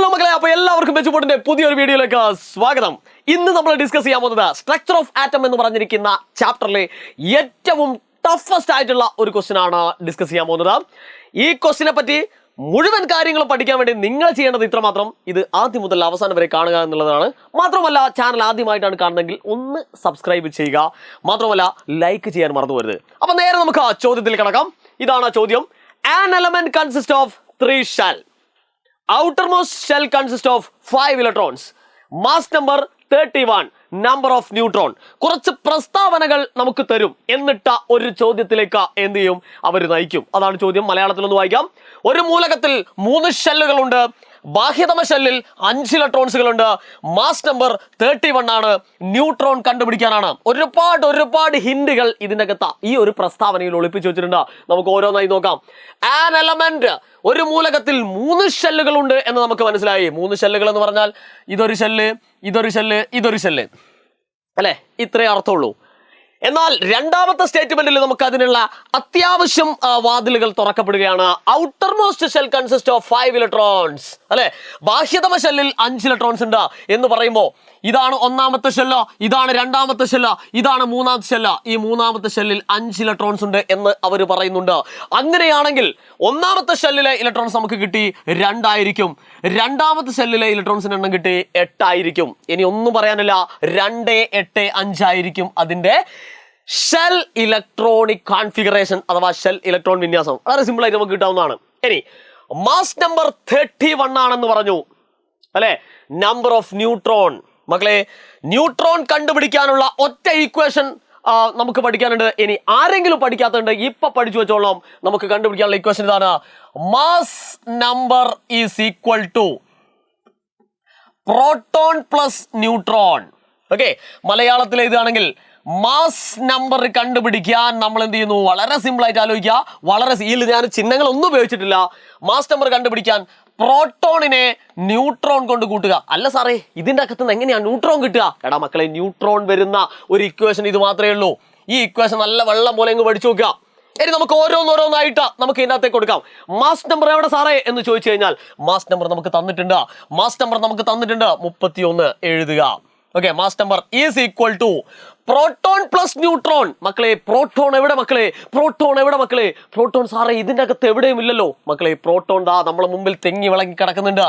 Hello മക്കളെ, അപ്പോൾ എല്ലാവർക്കും മെച്ചുപോട്ടിന്റെ പുതിയൊരു വീഡിയോയിലേക്ക് സ്വാഗതം. ഇന്ന് നമ്മൾ ഡിസ്കസ് ചെയ്യാൻ പോകുന്നത് സ്ട്രക്ചർ ഓഫ് ആറ്റം എന്ന് പറഞ്ഞിരിക്കുന്ന ചാപ്റ്ററിലെ ഏറ്റവും ടഫസ്റ്റ് ആയിട്ടുള്ള ഒരു ക്വസ്റ്റ്യൻ ആണ് ഡിസ്കസ് ചെയ്യാൻ പോകുന്നത്. ഈ ക്വസ്റ്റ്യനെ പറ്റി മുഴുവൻ കാര്യങ്ങളും പഠിക്കാൻ വേണ്ടി നിങ്ങൾ ചെയ്യേണ്ടത് ഇത്രമാത്രം: ഇത് ആദ്യം മുതൽ അവസാനം വരെ കാണുക എന്നുള്ളതാണ്. മാത്രമല്ല, ചാനൽ ആദ്യമായിട്ടാണ് കാണുന്നതെങ്കിൽ ഒന്ന് സബ്സ്ക്രൈബ് ചെയ്യുക. മാത്രമല്ല, ലൈക്ക് ചെയ്യാൻ മറന്നു പോകരുത്. അപ്പൊ നേരെ നമുക്ക് ആ ചോദ്യത്തിൽ കിടക്കാം. ഇതാണ് ചോദ്യം. An element consists of 3 shell. Outermost shell consists of 5 electrons. Mass number 31. Number of neutron. കുറച്ച് പ്രസ്താവനകൾ നമുക്ക് തരും, എന്നിട്ട് ഒരു ചോദ്യത്തിലേക്ക് എന്ത് ചെയ്യും, അവർ നയിക്കും. അതാണ് ചോദ്യം. മലയാളത്തിൽ ഒന്ന് വായിക്കാം. ഒരു മൂലകത്തിൽ 3 ഷെല്ലുകളുണ്ട്. ബാഹ്യതമ ഷെല്ലിൽ 5 ഇലക്ട്രോൺസുകളുണ്ട്. മാസ് നമ്പർ 31 ആണ്. ന്യൂട്രോൺ കണ്ടുപിടിക്കാനാണ്. ഒരുപാട് ഹിന്റുകൾ ഇതിനകത്ത് ഈ ഒരു പ്രസ്താവനയിൽ ഒളിപ്പിച്ചു വെച്ചിട്ടുണ്ട്. നമുക്ക് ഓരോന്നായി നോക്കാം. ആൻ എലമെന്റ്, ഒരു മൂലകത്തിൽ 3 ഷെല്ലുകളുണ്ട് എന്ന് നമുക്ക് മനസ്സിലായി. 3 ഷെല്ലുകൾ എന്ന് പറഞ്ഞാൽ ഇതൊരു ഷെല്ല്, ഇതൊരു ഷെല്ല്, ഇതൊരു ഷെല്ല്, അല്ലെ? ഇത്രേ അർത്ഥമുള്ളൂ. എന്നാൽ രണ്ടാമത്തെ സ്റ്റേറ്റ്മെന്റിൽ നമുക്ക് അതിനുള്ള അത്യാവശ്യം വാതിലുകൾ തുറക്കപ്പെടുകയാണ്. Outermost shell consist of 5 electrons, അല്ലെ? ബാഹ്യതമ ഷെല്ലിൽ 5 ഇലക്ട്രോൺസ് ഉണ്ട് എന്ന് പറയുമ്പോൾ ഇതാണ് ഒന്നാമത്തെ ഷെല്ല്, ഇതാണ് രണ്ടാമത്തെ ഷെല്ല്, ഇതാണ് മൂന്നാമത്തെ ഷെല്ല്. ഈ മൂന്നാമത്തെ ഷെല്ലിൽ 5 ഇലക്ട്രോൺസ് ഉണ്ട് എന്ന് അവർ പറയുന്നുണ്ട്. അങ്ങനെയാണെങ്കിൽ ഒന്നാമത്തെ ഷെല്ലിലെ ഇലക്ട്രോൺസ് നമുക്ക് കിട്ടി 2 ആയിരിക്കും. രണ്ടാമത്തെ ഷെല്ലിലെ ഇലക്ട്രോൺസിന്റെ എണ്ണം കിട്ടി 8 ആയിരിക്കും. ഇനി ഒന്നും പറയാനില്ല, 2, 8, 5 ആയിരിക്കും അതിന്റെ ഷെൽ ഇലക്ട്രോണിക് കോൺഫിഗറേഷൻ അഥവാ ഷെൽ ഇലക്ട്രോൺ വിന്യാസം. വളരെ സിമ്പിൾ ആയിട്ട് നമുക്ക് കിട്ടാവുന്നതാണ്. ഇനി മാസ് നമ്പർ 31 ആണെന്ന് പറഞ്ഞു, അല്ലെ? Number of neutron. മക്കളെ, ന്യൂട്രോൺ കണ്ടുപിടിക്കാനുള്ള ഒറ്റ ഈക്വേഷൻ നമുക്ക് പഠിക്കാനുണ്ട്. ഇനി ആരെങ്കിലും പഠിക്കാത്തുണ്ട്, ഇപ്പൊ പഠിച്ചു വെച്ചോളാം. നമുക്ക് കണ്ടുപിടിക്കാനുള്ള ഇക്വേഷൻ ഇതാണ്: mass number is equal to proton plus neutron. Okay, മലയാളത്തിൽ എഴുതുകയാണെങ്കിൽ മാസ് നമ്പർ കണ്ടുപിടിക്കാൻ നമ്മൾ എന്ത് ചെയ്യുന്നു? വളരെ സിമ്പിൾ ആയിട്ട് ആലോചിക്കുക. ഞാൻ ചിഹ്നങ്ങളൊന്നും ഉപയോഗിച്ചിട്ടില്ല. മാസ് നമ്പർ കണ്ടുപിടിക്കാൻ പ്രോട്ടോണിനെ ന്യൂട്രോൺ കൊണ്ട് കൂട്ടുക. അല്ല സാറേ, ഇതിന്റെ അകത്ത് നിന്ന് എങ്ങനെയാണ് ന്യൂട്രോൺ കിട്ടുക? എടാ മക്കളെ, ന്യൂട്രോൺ വരുന്ന ഒരു ഇക്വേഷൻ ഇത് മാത്രമേ ഉള്ളൂ. ഈ ഇക്വേഷൻ നല്ല വെള്ളം പോലെ അങ്ങ് പഠിച്ചു നോക്കുക. ഇനി നമുക്ക് ഓരോന്നായിട്ട് നമുക്ക് ഇതിനകത്തേക്ക് കൊടുക്കാം. മാസ് നമ്പർ എവിടെ സാറേ എന്ന് ചോദിച്ചു കഴിഞ്ഞാൽ മാസ് നമ്പർ നമുക്ക് തന്നിട്ടുണ്ട്. 31 എഴുതുക. Okay, mass number is equal to proton plus neutron. മക്കളെ, പ്രോട്ടോൺ എവിടെ മക്കളെ? പ്രോട്ടോൺ സാറേ ഇതിന്റെ അകത്ത് എവിടെയും ഇല്ലല്ലോ. മക്കളെ, പ്രോട്ടോൺ ദാ നമ്മളെ മുമ്പിൽ തെങ്ങി വിളങ്ങി കിടക്കുന്നുണ്ട്.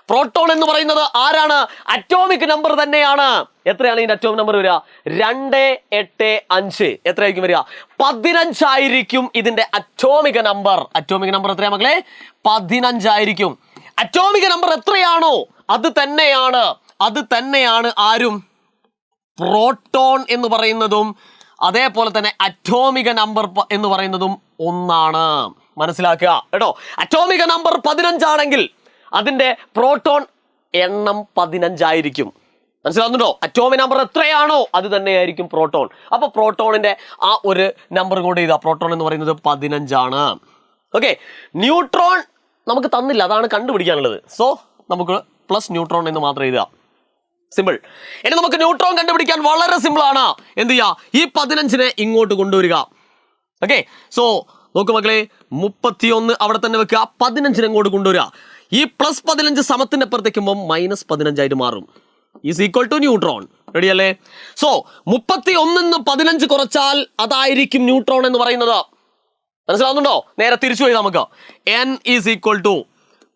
പ്രോട്ടോൺ എന്ന് പറയുന്നത് ആരാണ്? അറ്റോമിക് നമ്പർ തന്നെയാണ്. എത്രയാണ് ഇതിന്റെ അറ്റോമിക് നമ്പർ വരിക? 2, 8, 5. എത്രയായിരിക്കും വരിക? 15 ആയിരിക്കും ഇതിന്റെ അറ്റോമിക് നമ്പർ. അറ്റോമിക് നമ്പർ എത്രയാ മക്കളെ? 15 ആയിരിക്കും. അറ്റോമിക് നമ്പർ എത്രയാണോ അത് തന്നെയാണ് ആരും പ്രോട്ടോൺ എന്ന് പറയുന്നതും. അതേപോലെ തന്നെ അറ്റോമിക നമ്പർ എന്ന് പറയുന്നതും ഒന്നാണ്. മനസ്സിലാക്കുക കേട്ടോ. അറ്റോമിക നമ്പർ 15 ആണെങ്കിൽ അതിന്റെ പ്രോട്ടോൺ എണ്ണം 15 ആയിരിക്കും. മനസ്സിലാവുന്നുണ്ടോ? അറ്റോമിക് നമ്പർ എത്രയാണോ അത് തന്നെയായിരിക്കും പ്രോട്ടോൺ. അപ്പൊ പ്രോട്ടോണിന്റെ ആ ഒരു നമ്പർ കൂടെ ഇതാ. പ്രോട്ടോൺ എന്ന് പറയുന്നത് 15 ആണ്. ഓക്കെ, ന്യൂട്രോൺ നമുക്ക് തന്നില്ല, അതാണ് കണ്ടുപിടിക്കാനുള്ളത്. സോ നമുക്ക് പ്ലസ് ന്യൂട്രോൺ എന്ന് മാത്രം എഴുതുക. സിമ്പിൾ. ഇനി നമുക്ക് ന്യൂട്രോൺ കണ്ടുപിടിക്കാൻ വളരെ സിമ്പിൾ ആണ്. എന്ത് ചെയ്യാ? ഈ 15നെ ഇങ്ങോട്ട് കൊണ്ടുവരിക. ഓക്കെ, സോ നോക്കൂ മക്കളെ, 31 അവിടെ തന്നെ വെക്കുക, 15നെ ഇങ്ങോട്ട് കൊണ്ടുവരിക. ഈ പ്ലസ് 15 സമത്തിന്റെ അപ്പുറത്തേക്കുമ്പോൾ -15 ആയിട്ട് മാറും. Is equal to neutron. Ready അല്ലേ? സോ 31 15 കുറച്ചാൽ അതായിരിക്കും ന്യൂട്രോൺ എന്ന് പറയുന്നത്. മനസ്സിലാവുന്നുണ്ടോ? നേരെ തിരിച്ചു പോയി നമുക്ക് n ഈസ് ഈക്വൽ ടു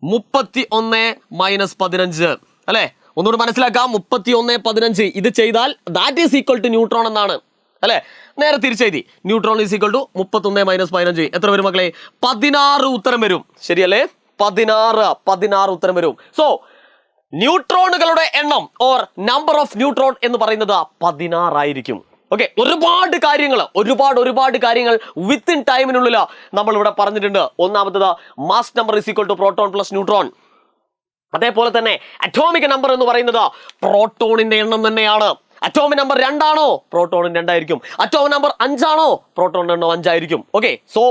31 - 15, അല്ലെ? ഒന്നുകൂടി മനസ്സിലാക്കാം. 31 15 ഇത് ചെയ്താൽ that is equal to neutron എന്നാണ്, അല്ലെ? നേരെ തിരിച്ചെഴുതി. Neutron is equal to 31 - 15. എത്ര വരും മക്കളെ? 16 ഉത്തരം വരും. ശരിയല്ലേ? 16 ഉത്തരം വരും. സോ ന്യൂട്രോണുകളുടെ എണ്ണം ഓർ നമ്പർ ഓഫ് ന്യൂട്രോൺ എന്ന് പറയുന്നത് 16 ആയിരിക്കും. ഓക്കെ, ഒരുപാട് കാര്യങ്ങൾ വിത്തിൻ ടൈമിനുള്ളിൽ നമ്മൾ ഇവിടെ പറഞ്ഞിട്ടുണ്ട്. ഒന്നാമത്തത് mass number is equal to proton plus neutron. അതേപോലെ തന്നെ അറ്റോമിക് നമ്പർ എന്ന് പറയുന്നത് പ്രോട്ടോണിന്റെ എണ്ണം തന്നെയാണ്. അറ്റോമിക് നമ്പർ 2 ആണോ? പ്രോട്ടോണിന് 2 ആയിരിക്കും. അറ്റോമിക് നമ്പർ 5 ആണോ? പ്രോട്ടോണിന്റെ എണ്ണം 5 ആയിരിക്കും. Okay, so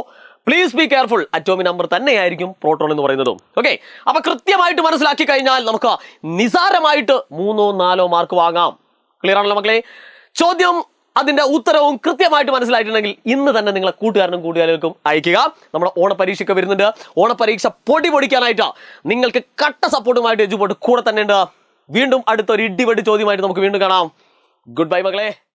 please be careful. Atomic number തന്നെയായിരിക്കും പ്രോട്ടോൺ എന്ന് പറയുന്നതും. ഓക്കെ, അപ്പൊ കൃത്യമായിട്ട് മനസ്സിലാക്കി കഴിഞ്ഞാൽ നമുക്ക് നിസാരമായിട്ട് 3 or 4 മാർക്ക് വാങ്ങാം. ക്ലിയർ ആണല്ലോ മക്കളെ? ചോദ്യം അതിന്റെ ഉത്തരവും കൃത്യമായിട്ട് മനസ്സിലായിട്ടുണ്ടെങ്കിൽ ഇന്ന് തന്നെ നിങ്ങളെ കൂട്ടുകാരനും കൂട്ടുകാരികൾക്കും അയക്കുക. നമ്മുടെ ഓണപരീക്ഷയ്ക്ക് വരുന്നുണ്ട്. ഓണപരീക്ഷ പൊടിക്കാനായിട്ട് നിങ്ങൾക്ക് കട്ട സപ്പോർട്ടുമായിട്ട് എജുപോർട്ട് കൂടെ തന്നെ ഉണ്ട്. വീണ്ടും അടുത്തൊരു ഇടിവെടി ചോദ്യമായിട്ട് നമുക്ക് വീണ്ടും കാണാം. ഗുഡ് ബൈ മകളെ.